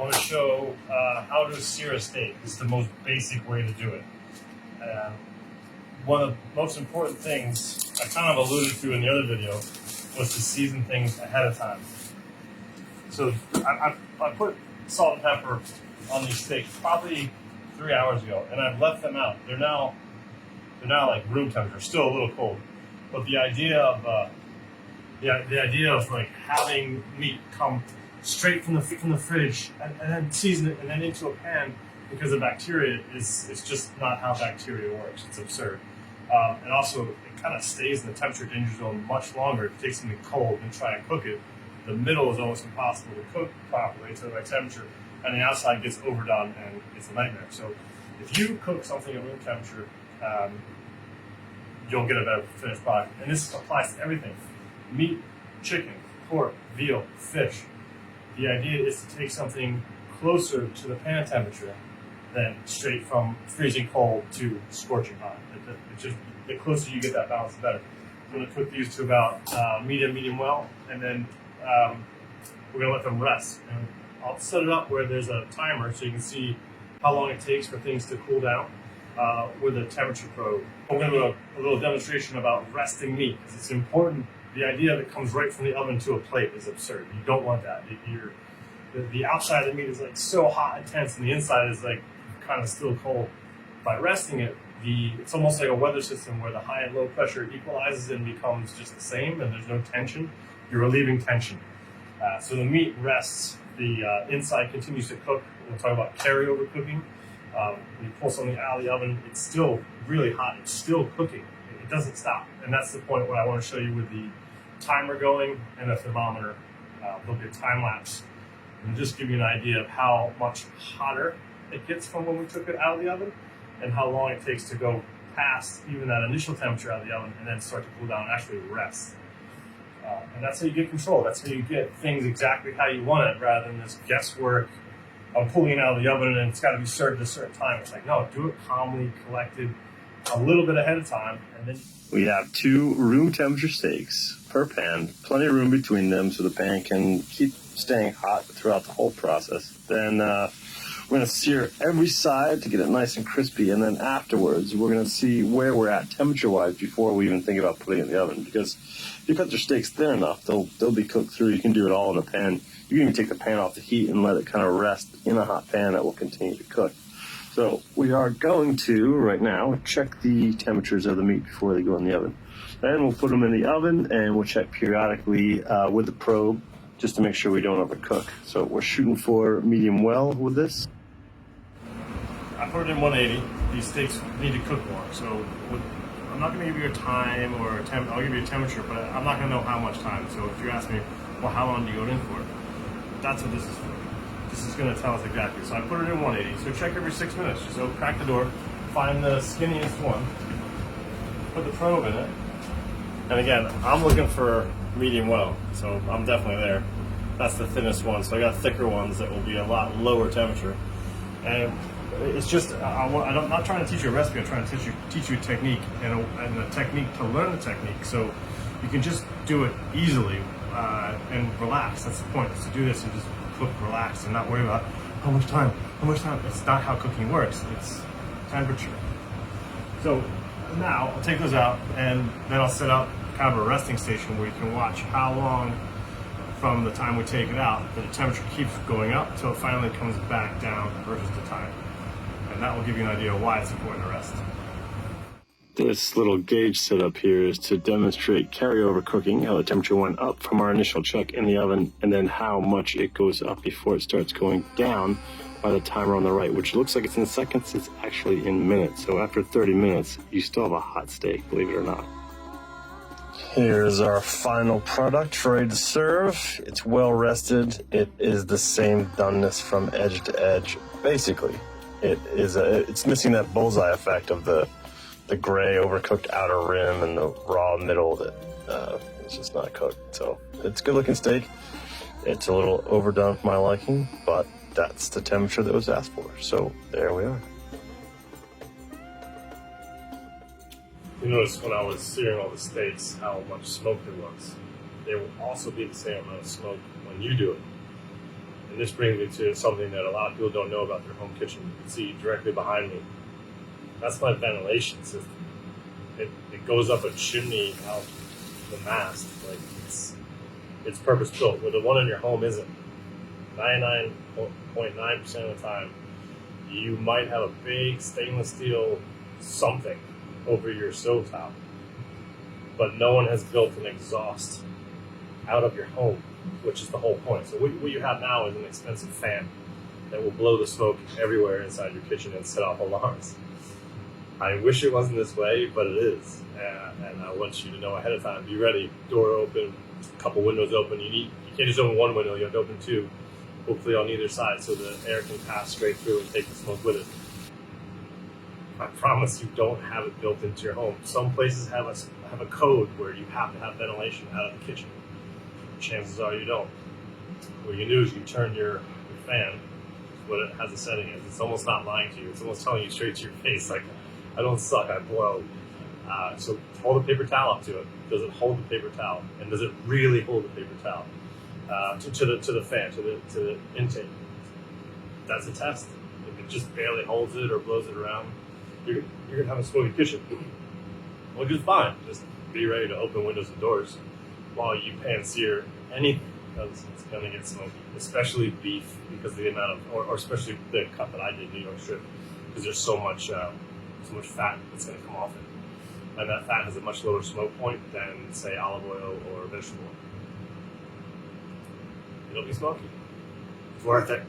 want to show how to sear a steak. It's the most basic way to do it. One of the most important things I kind of alluded to in the other video was to season things ahead of time. So I put salt and pepper on these steaks probably 3 hours ago, and I've left them out. They're now like room temperature, still a little cold. But the idea of like having meat come straight from the fridge and then season it and then into a pan because of bacteria is just not how bacteria works. It's absurd. And also, it kind of stays in the temperature danger zone much longer if you take something cold and try and cook it. The middle is almost impossible to cook properly to the right temperature, and the outside gets overdone and it's a nightmare. So if you cook something at room temperature, you'll get a better finished product. And this applies to everything: meat, chicken, pork, veal, fish. The idea is to take something closer to the pan temperature than straight from freezing cold to scorching hot. Just the closer you get that balance, the better. I'm going to cook these to about medium well, and then we're going to let them rest. And I'll set it up where there's a timer so you can see how long it takes for things to cool down with a temperature probe. I'm going to do a little demonstration about resting meat, because it's important. The idea that it comes right from the oven to a plate is absurd. You don't want that. The outside of the meat is like so hot and tense, and the inside is like kind of still cold. By resting it, it's almost like a weather system where the high and low pressure equalizes and becomes just the same, and there's no tension. You're relieving tension. So the meat rests, the inside continues to cook. We'll talk about carryover cooking. When you pull something out of the oven, it's still really hot. It's still cooking. It doesn't stop. And that's the point what I want to show you with the timer going and a thermometer. There'll be a time lapse and just give you an idea of how much hotter it gets from when we took it out of the oven, and how long it takes to go past even that initial temperature out of the oven and then start to cool down and actually rest. And that's how you get control. That's how you get things exactly how you want it, rather than this guesswork of pulling it out of the oven and it's got to be served at a certain time. It's like, no, do it calmly, collected, a little bit ahead of time, and then we have 2 room temperature steaks per pan, plenty of room between them so the pan can keep staying hot throughout the whole process. Then we're going to sear every side to get it nice and crispy, and then afterwards we're going to see where we're at temperature-wise before we even think about putting it in the oven, because if you cut your steaks thin enough, they'll be cooked through. You can do it all in a pan. You can even take the pan off the heat and let it kind of rest in a hot pan that will continue to cook. So we are going to, right now, check the temperatures of the meat before they go in the oven. Then we'll put them in the oven, and we'll check periodically with the probe just to make sure we don't overcook. So we're shooting for medium well with this. I put it in 180. These steaks need to cook more. So I'm not going to give you a time or a temp. I'll give you a temperature, but I'm not going to know how much time. So if you ask me, well, how long do you go in for? That's what this is for. This is going to tell us exactly. So I put it in 180. So check every 6 minutes. Just crack the door, find the skinniest one, put the probe in it. And again, I'm looking for medium well, so I'm definitely there. That's the thinnest one. So I got thicker ones that will be a lot lower temperature. And it's just, I'm not trying to teach you a recipe. I'm trying to teach you a technique and a technique to learn the technique, so you can just do it easily and relax. That's the point, is to do this and just cook relaxed and not worry about how much time. It's not how cooking works. It's temperature. So now I'll take those out, and then I'll set up kind of a resting station where you can watch how long from the time we take it out that the temperature keeps going up until it finally comes back down versus the time. And that will give you an idea of why it's important to rest. This little gauge setup here is to demonstrate carryover cooking, how the temperature went up from our initial check in the oven, and then how much it goes up before it starts going down by the timer on the right, which looks like it's in seconds. It's actually in minutes. So after 30 minutes, you still have a hot steak, believe it or not. Here's our final product ready to serve. It's well rested. It is the same doneness from edge to edge. Basically, it's missing that bullseye effect of the gray overcooked outer rim and the raw middle that it's just not cooked. So it's a good looking steak. It's a little overdone for my liking, but that's the temperature that was asked for. So there we are. You notice when I was searing all the steaks how much smoke there was. There will also be the same amount of smoke when you do it. And this brings me to something that a lot of people don't know about their home kitchen. You can see directly behind me. That's my ventilation system. It goes up a chimney out the mast. Like it's purpose built. Where the one in your home isn't. 99.9% of the time, you might have a big stainless steel something over your stovetop, but no one has built an exhaust out of your home, which is the whole point. So what you have now is an expensive fan that will blow the smoke everywhere inside your kitchen and set off alarms. I wish it wasn't this way, but it is. And I want you to know ahead of time, be ready. Door open, a couple windows open. You can't just open one window, you have to open two. Hopefully on either side so the air can pass straight through and take the smoke with it. I promise you don't have it built into your home. Some places have a code where you have to have ventilation out of the kitchen. Chances are you don't. What you do is you turn your fan, what it has a setting is. It's almost not lying to you. It's almost telling you straight to your face, like, I don't suck, I blow. So hold a paper towel up to it. Does it hold the paper towel? And does it really hold the paper towel? To the fan, to the intake. That's a test. If it just barely holds it or blows it around, you're gonna have a smoky kitchen. Which is fine. Just be ready to open windows and doors while you pan sear anything, because it's gonna get smoky. Especially beef, because of the amount of, or especially the cut that I did, New York strip, because there's so much fat that's gonna come off it, and that fat has a much lower smoke point than, say, olive oil or vegetable oil. It'll be smoky. It's worth it.